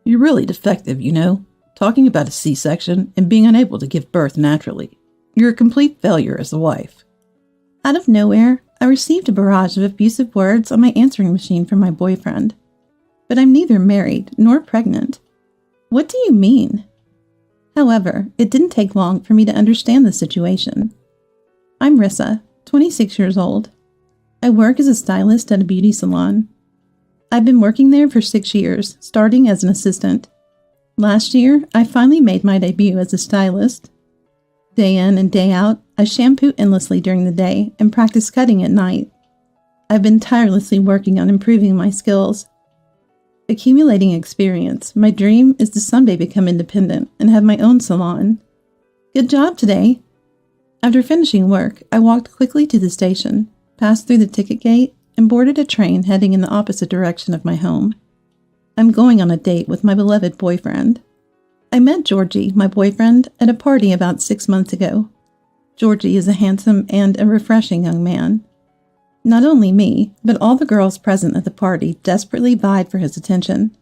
You're really defective, you know. Talking about a C-section and being unable to give birth naturally. You're a complete failure as a wife. Out of nowhere, I received a barrage of abusive words on my answering machine from my boyfriend. But I'm neither married nor pregnant. What do you mean? However, it didn't take long for me to understand the situation. I'm Rissa, 26 years old. I work as a stylist at a beauty salon. I've been working there for 6 years, starting as an assistant. Last year, I finally made my debut as a stylist. Day in and day out, I shampoo endlessly during the day and practice cutting at night. I've been tirelessly working on improving my skills. Accumulating experience, my dream is to someday become independent and have my own salon. Good job today! After finishing work, I walked quickly to the station, passed through the ticket gate, and boarded a train heading in the opposite direction of my home. I'm going on a date with my beloved boyfriend. I met Georgie, my boyfriend, at a party about 6 months ago. Georgie is a handsome and a refreshing young man. Not only me, but all the girls present at the party desperately vied for his attention.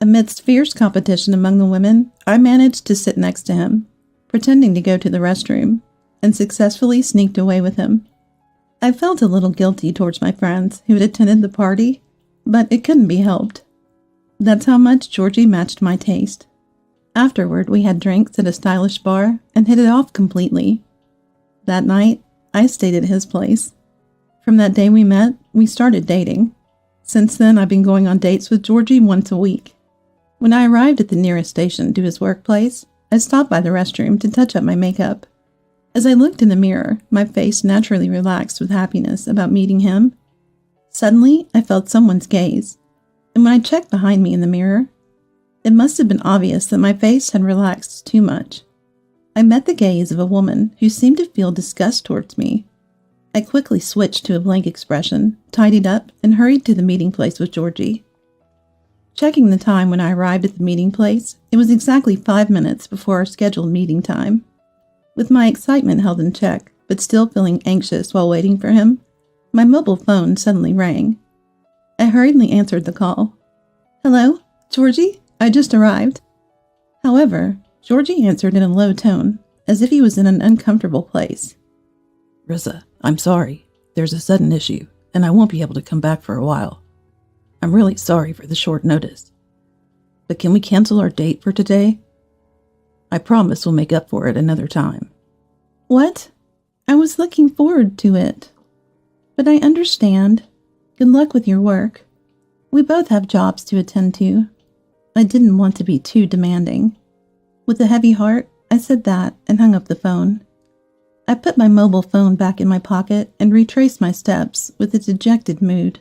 Amidst fierce competition among the women, I managed to sit next to him, pretending to go to the restroom, and successfully sneaked away with him. I felt a little guilty towards my friends who had attended the party, but it couldn't be helped. That's how much Georgie matched my taste. Afterward, we had drinks at a stylish bar and hit it off completely. That night, I stayed at his place. From that day we met, we started dating. Since then, I've been going on dates with Georgie once a week. When I arrived at the nearest station to his workplace, I stopped by the restroom to touch up my makeup. As I looked in the mirror, my face naturally relaxed with happiness about meeting him. Suddenly, I felt someone's gaze, and when I checked behind me in the mirror, it must have been obvious that my face had relaxed too much. I met the gaze of a woman who seemed to feel disgust towards me. I quickly switched to a blank expression, tidied up, and hurried to the meeting place with Georgie. Checking the time when I arrived at the meeting place, it was exactly 5 minutes before our scheduled meeting time. With my excitement held in check, but still feeling anxious while waiting for him, my mobile phone suddenly rang. I hurriedly answered the call. "Hello, Georgie? I just arrived." However, Georgie answered in a low tone, as if he was in an uncomfortable place. Rissa, I'm sorry. There's a sudden issue, and I won't be able to come back for a while. I'm really sorry for the short notice. But can we cancel our date for today? I promise we'll make up for it another time. What? I was looking forward to it. But I understand. Good luck with your work. We both have jobs to attend to. I didn't want to be too demanding. With a heavy heart, I said that and hung up the phone. I put my mobile phone back in my pocket and retraced my steps with a dejected mood.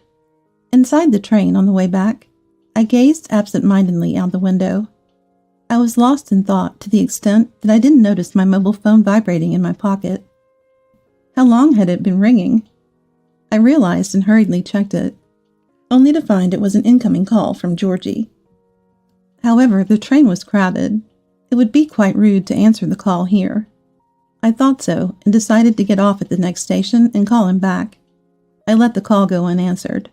Inside the train on the way back, I gazed absent-mindedly out the window. I was lost in thought to the extent that I didn't notice my mobile phone vibrating in my pocket. How long had it been ringing? I realized and hurriedly checked it, only to find it was an incoming call from Georgie. However, the train was crowded. It would be quite rude to answer the call here. I thought so and decided to get off at the next station and call him back. I let the call go unanswered.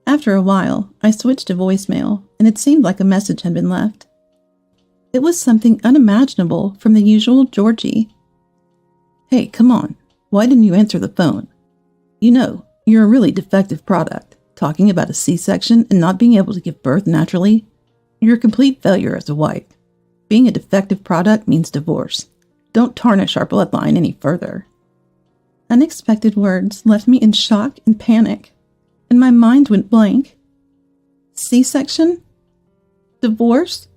After a while, I switched to voicemail, and it seemed like a message had been left. It was something unimaginable from the usual Georgie. Hey, come on. Why didn't you answer the phone? You know, you're a really defective product. Talking about a C-section and not being able to give birth naturally. You're a complete failure as a wife. Being a defective product means divorce. Don't tarnish our bloodline any further. Unexpected words left me in shock and panic, and my mind went blank. C-section? Divorce?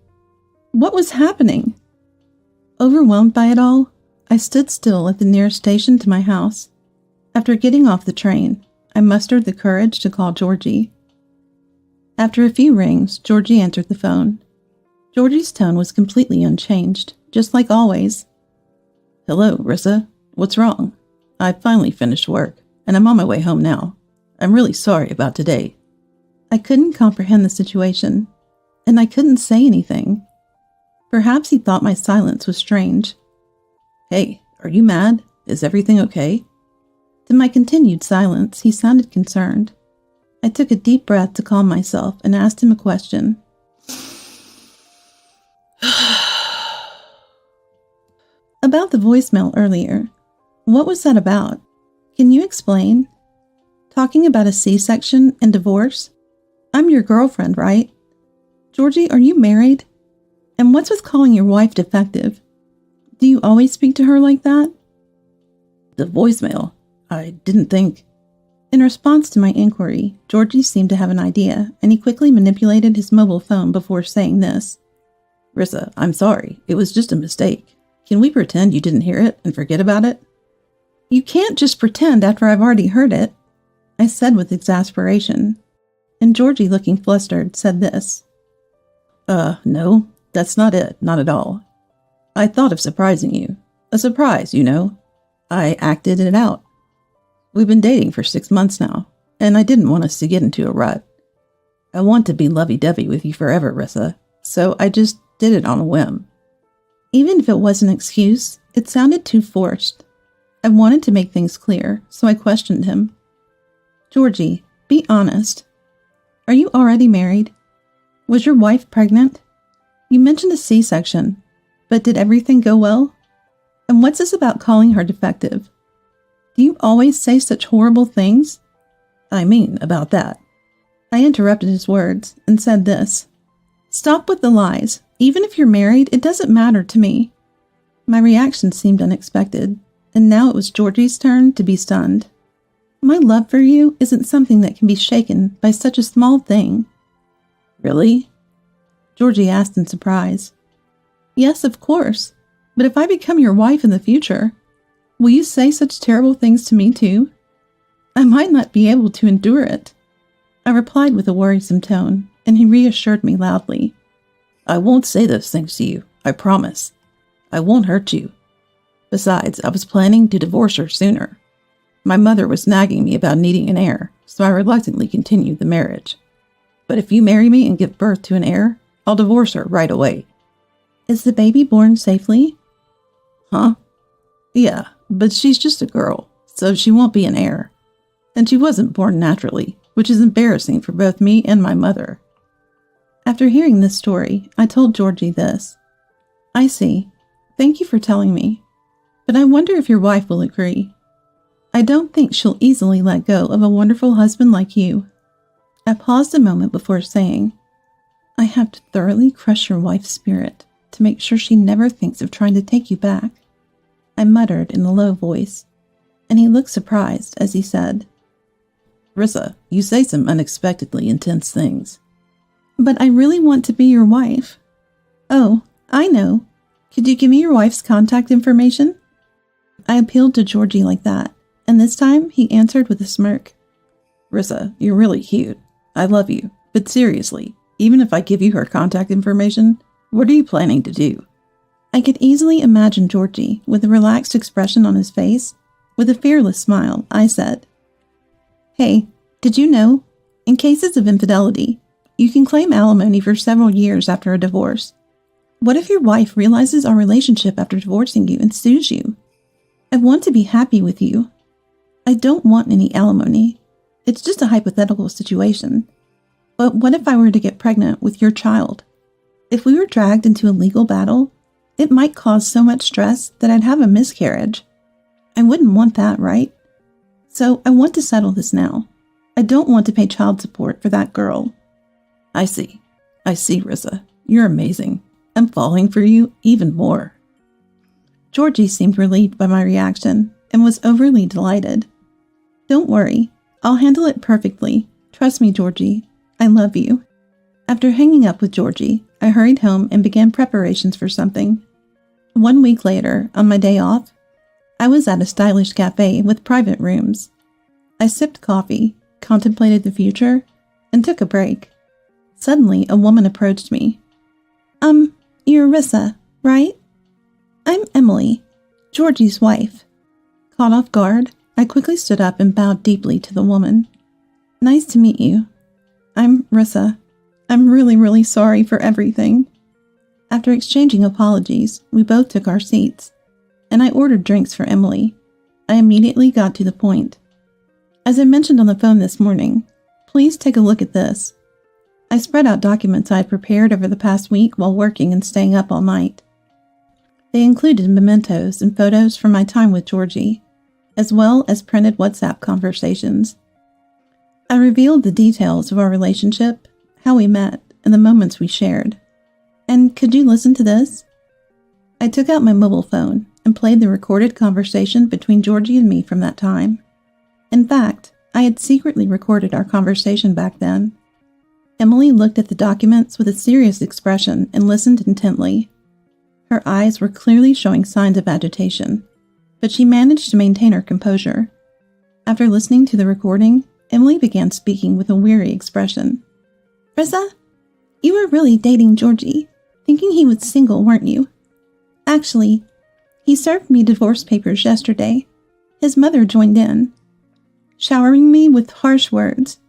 What was happening? Overwhelmed by it all, I stood still at the nearest station to my house. After getting off the train, I mustered the courage to call Georgie. After a few rings, Georgie answered the phone. Georgie's tone was completely unchanged, just like always. Hello, Rissa. What's wrong? I've finally finished work, and I'm on my way home now. I'm really sorry about today. I couldn't comprehend the situation, and I couldn't say anything. Perhaps he thought my silence was strange. Hey, are you mad? Is everything okay? To my continued silence, he sounded concerned. I took a deep breath to calm myself and asked him a question. About the voicemail earlier. What was that about? Can you explain? Talking about a C-section and divorce? I'm your girlfriend, right? Georgie, are you married? And what's with calling your wife defective? Do you always speak to her like that? The voicemail. I didn't think. In response to my inquiry, Georgie seemed to have an idea, and he quickly manipulated his mobile phone before saying this. Rissa, I'm sorry. It was just a mistake. Can we pretend you didn't hear it and forget about it? You can't just pretend after I've already heard it, I said with exasperation. And Georgie, looking flustered, said this. No, that's not it. Not at all. I thought of surprising you. A surprise, you know. I acted it out. We've been dating for 6 months now, and I didn't want us to get into a rut. I want to be lovey-dovey with you forever, Rissa, so I just did it on a whim. Even if it was an excuse, it sounded too forced. I wanted to make things clear, so I questioned him. Georgie, be honest. Are you already married? Was your wife pregnant? You mentioned a C-section, but did everything go well? And what's this about calling her defective? Do you always say such horrible things? I mean, about that. I interrupted his words and said this. Stop with the lies. Even if you're married, it doesn't matter to me. My reaction seemed unexpected, and now it was Georgie's turn to be stunned. My love for you isn't something that can be shaken by such a small thing. Really? Georgie asked in surprise. Yes, of course. But if I become your wife in the future, will you say such terrible things to me too? I might not be able to endure it. I replied with a worrisome tone, and he reassured me loudly. I won't say those things to you, I promise. I won't hurt you. Besides, I was planning to divorce her sooner. My mother was nagging me about needing an heir, so I reluctantly continued the marriage. But if you marry me and give birth to an heir, I'll divorce her right away. Is the baby born safely? Huh? Yeah, but she's just a girl, so she won't be an heir. And she wasn't born naturally, which is embarrassing for both me and my mother. After hearing this story, I told Georgie this. I see. Thank you for telling me. But I wonder if your wife will agree. I don't think she'll easily let go of a wonderful husband like you. I paused a moment before saying, I have to thoroughly crush your wife's spirit to make sure she never thinks of trying to take you back. I muttered in a low voice, and he looked surprised as he said, Rissa, you say some unexpectedly intense things. But I really want to be your wife. Oh, I know. Could you give me your wife's contact information? I appealed to Georgie like that, and this time he answered with a smirk. Rissa, you're really cute. I love you, but seriously, even if I give you her contact information, what are you planning to do? I could easily imagine Georgie with a relaxed expression on his face. With a fearless smile, I said, Hey, did you know, in cases of infidelity, you can claim alimony for several years after a divorce. What if your wife realizes our relationship after divorcing you and sues you? I want to be happy with you. I don't want any alimony. It's just a hypothetical situation. But what if I were to get pregnant with your child? If we were dragged into a legal battle, it might cause so much stress that I'd have a miscarriage. I wouldn't want that, right? So I want to settle this now. I don't want to pay child support for that girl. I see, Rissa. You're amazing. I'm falling for you even more. Georgie seemed relieved by my reaction and was overly delighted. Don't worry. I'll handle it perfectly. Trust me, Georgie. I love you. After hanging up with Georgie, I hurried home and began preparations for something. 1 week later, on my day off, I was at a stylish cafe with private rooms. I sipped coffee, contemplated the future, and took a break. Suddenly, a woman approached me. You're Rissa, right? I'm Emily, Georgie's wife. Caught off guard, I quickly stood up and bowed deeply to the woman. Nice to meet you. I'm Rissa. I'm really sorry for everything. After exchanging apologies, we both took our seats, and I ordered drinks for Emily. I immediately got to the point. As I mentioned on the phone this morning, please take a look at this. I spread out documents I had prepared over the past week while working and staying up all night. They included mementos and photos from my time with Georgie, as well as printed WhatsApp conversations. I revealed the details of our relationship, how we met, and the moments we shared. And could you listen to this? I took out my mobile phone and played the recorded conversation between Georgie and me from that time. In fact, I had secretly recorded our conversation back then. Emily looked at the documents with a serious expression and listened intently. Her eyes were clearly showing signs of agitation, but she managed to maintain her composure. After listening to the recording, Emily began speaking with a weary expression. Rissa, you were really dating Georgie, thinking he was single, weren't you? Actually, he served me divorce papers yesterday. His mother joined in, showering me with harsh words,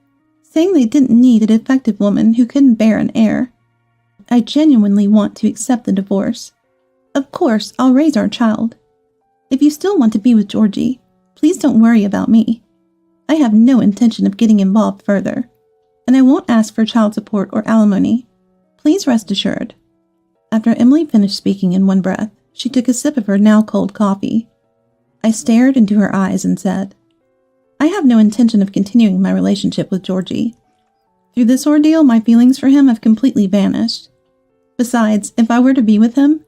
saying they didn't need a defective woman who couldn't bear an heir. I genuinely want to accept the divorce. Of course, I'll raise our child. If you still want to be with Georgie, please don't worry about me. I have no intention of getting involved further, and I won't ask for child support or alimony. Please rest assured. After Emily finished speaking in one breath, she took a sip of her now cold coffee. I stared into her eyes and said, I have no intention of continuing my relationship with Georgie. Through this ordeal, my feelings for him have completely vanished. Besides, if I were to be with him,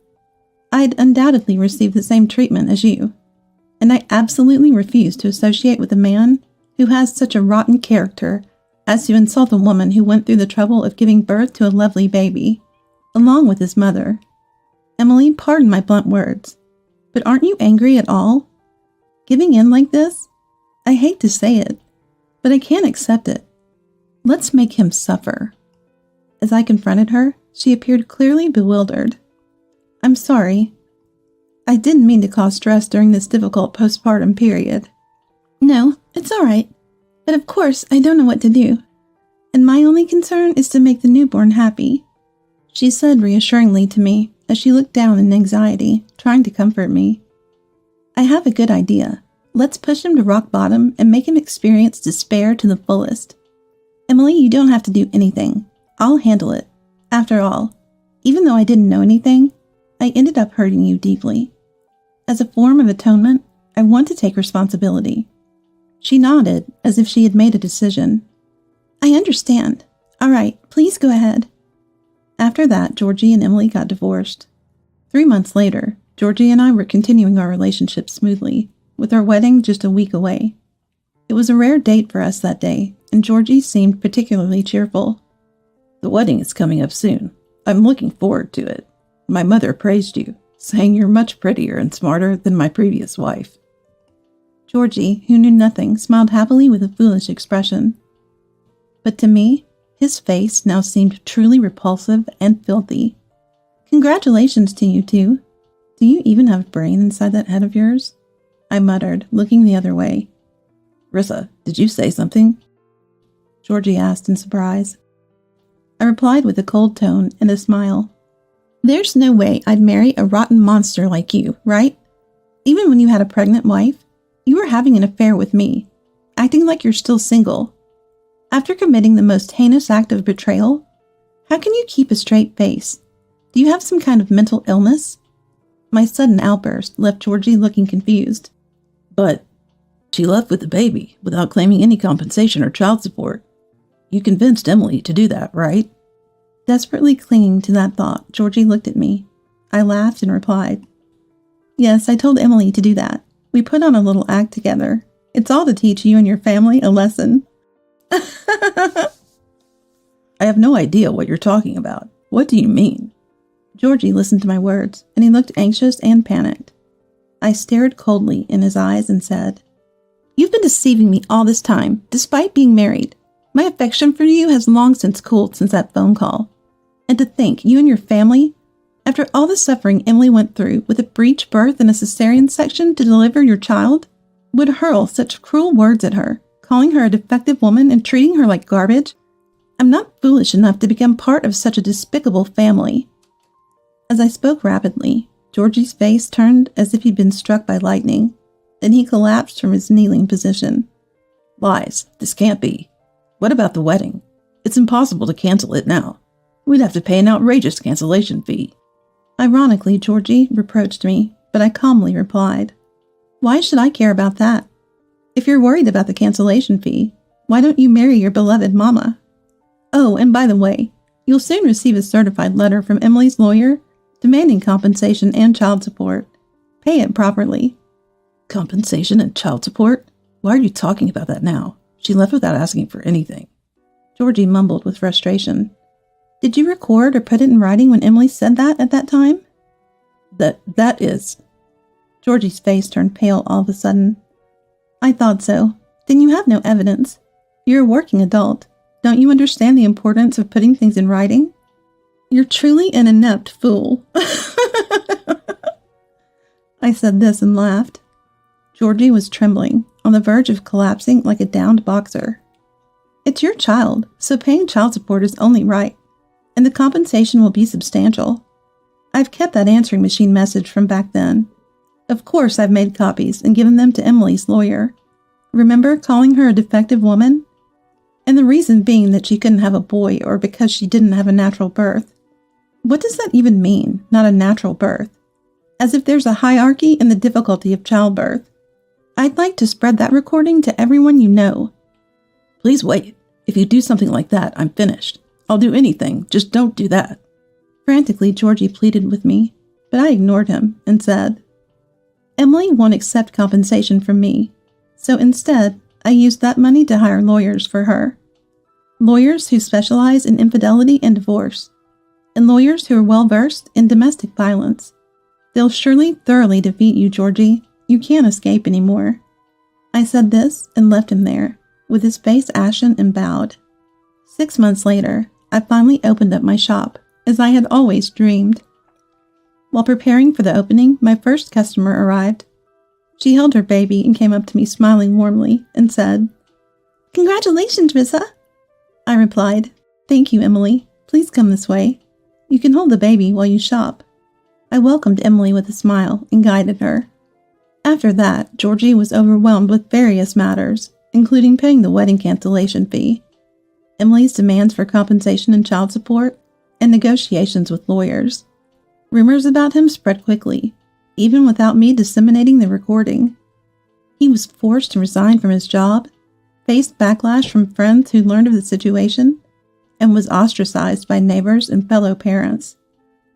I'd undoubtedly receive the same treatment as you, and I absolutely refuse to associate with a man who has such a rotten character as to insult a woman who went through the trouble of giving birth to a lovely baby, along with his mother. Emily, pardon my blunt words, but aren't you angry at all? Giving in like this? I hate to say it, but I can't accept it. Let's make him suffer. As I confronted her, she appeared clearly bewildered. I'm sorry. I didn't mean to cause stress during this difficult postpartum period. No, it's all right. But of course, I don't know what to do. And my only concern is to make the newborn happy, she said reassuringly to me as she looked down in anxiety, trying to comfort me. I have a good idea. Let's push him to rock bottom and make him experience despair to the fullest. Emily, you don't have to do anything. I'll handle it. After all, even though I didn't know anything, I ended up hurting you deeply. As a form of atonement, I want to take responsibility. She nodded as if she had made a decision. I understand. All right, please go ahead. After that, Georgie and Emily got divorced. 3 months later, Georgie and I were continuing our relationship smoothly, with our wedding just a week away. It was a rare date for us that day, and Georgie seemed particularly cheerful. The wedding is coming up soon. I'm looking forward to it. My mother praised you, saying you're much prettier and smarter than my previous wife. Georgie, who knew nothing, smiled happily with a foolish expression. But to me, his face now seemed truly repulsive and filthy. Congratulations to you two. Do you even have a brain inside that head of yours? I muttered, looking the other way. Rissa, did you say something? Georgie asked in surprise. I replied with a cold tone and a smile. There's no way I'd marry a rotten monster like you, right? Even when you had a pregnant wife, you were having an affair with me, acting like you're still single. After committing the most heinous act of betrayal, how can you keep a straight face? Do you have some kind of mental illness? My sudden outburst left Georgie looking confused. But she left with the baby without claiming any compensation or child support. You convinced Emily to do that, right? Desperately clinging to that thought, Georgie looked at me. I laughed and replied, Yes, I told Emily to do that. We put on a little act together. It's all to teach you and your family a lesson. I have no idea what you're talking about. What do you mean? Georgie listened to my words, and he looked anxious and panicked. I stared coldly in his eyes and said, You've been deceiving me all this time, despite being married. My affection for you has long since cooled since that phone call. And to think you and your family, after all the suffering Emily went through with a breech birth and a cesarean section to deliver your child, would hurl such cruel words at her, calling her a defective woman and treating her like garbage. I'm not foolish enough to become part of such a despicable family. As I spoke rapidly, Georgie's face turned as if he'd been struck by lightning. Then he collapsed from his kneeling position. Lies. This can't be. What about the wedding? It's impossible to cancel it now. We'd have to pay an outrageous cancellation fee. Ironically, Georgie reproached me, but I calmly replied, "Why should I care about that? If you're worried about the cancellation fee, why don't you marry your beloved mama? Oh, and by the way, you'll soon receive a certified letter from Emily's lawyer demanding compensation and child support. Pay it properly." Compensation and child support? Why are you talking about that now? She left without asking for anything. Georgie mumbled with frustration. "Did you record or put it in writing when Emily said that at that time?" That is... Georgie's face turned pale all of a sudden. "I thought so. Then you have no evidence. You're a working adult. Don't you understand the importance of putting things in writing? You're truly an inept fool." I said this and laughed. Georgie was trembling, on the verge of collapsing like a downed boxer. "It's your child, so paying child support is only right, and the compensation will be substantial. I've kept that answering machine message from back then. Of course I've made copies and given them to Emily's lawyer. Remember calling her a defective woman? And the reason being that she couldn't have a boy or because she didn't have a natural birth. What does that even mean, not a natural birth? As if there's a hierarchy in the difficulty of childbirth. I'd like to spread that recording to everyone you know." Please wait. If you do something like that, I'm finished. I'll do anything, just don't do that. Frantically, Georgie pleaded with me, but I ignored him and said, "Emily won't accept compensation from me, so instead, I used that money to hire lawyers for her. Lawyers who specialize in infidelity and divorce, and lawyers who are well-versed in domestic violence. They'll surely thoroughly defeat you, Georgie. You can't escape anymore." I said this and left him there, with his face ashen and bowed. 6 months later, I finally opened up my shop, as I had always dreamed. While preparing for the opening, my first customer arrived. She held her baby and came up to me smiling warmly and said, "Congratulations, Rissa." I replied, "Thank you, Emily. Please come this way. You can hold the baby while you shop." I welcomed Emily with a smile and guided her. After that, Georgie was overwhelmed with various matters, including paying the wedding cancellation fee, Emily's demands for compensation and child support, and negotiations with lawyers. Rumors about him spread quickly, even without me disseminating the recording. He was forced to resign from his job, faced backlash from friends who learned of the situation, and was ostracized by neighbors and fellow parents.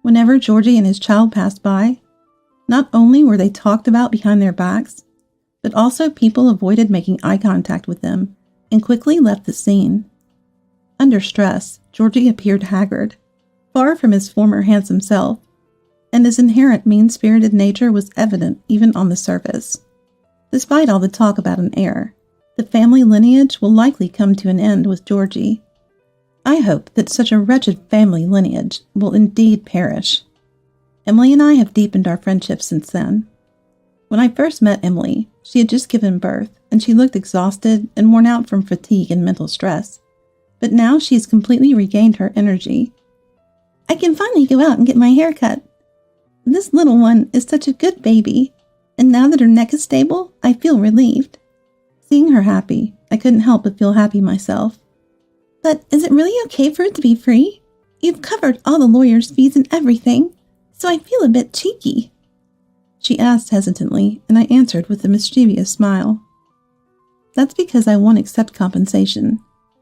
Whenever Georgie and his child passed by, not only were they talked about behind their backs, but also people avoided making eye contact with them and quickly left the scene. Under stress, Georgie appeared haggard, far from his former handsome self, and his inherent mean-spirited nature was evident even on the surface. Despite all the talk about an heir, the family lineage will likely come to an end with Georgie. I hope that such a wretched family lineage will indeed perish. Emily and I have deepened our friendship since then. When I first met Emily, she had just given birth, and she looked exhausted and worn out from fatigue and mental stress. But now she has completely regained her energy. "I can finally go out and get my hair cut. This little one is such a good baby, and now that her neck is stable, I feel relieved." Seeing her happy, I couldn't help but feel happy myself. "But is it really okay for it to be free? You've covered all the lawyer's fees and everything, so I feel a bit cheeky," she asked hesitantly, and I answered with a mischievous smile. "That's because I won't accept compensation.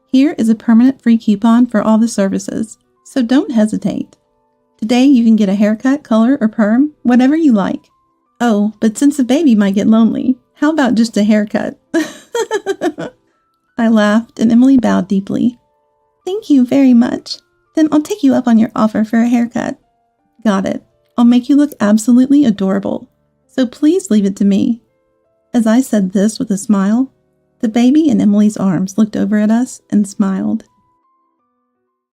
Here is a permanent free coupon for all the services, so don't hesitate. Today you can get a haircut, color, or perm, whatever you like. Oh, but since the baby might get lonely, how about just a haircut?" I laughed, and Emily bowed deeply. "Thank you very much. Then I'll take you up on your offer for a haircut." "Got it. I'll make you look absolutely adorable. So please leave it to me." As I said this with a smile, the baby in Emily's arms looked over at us and smiled.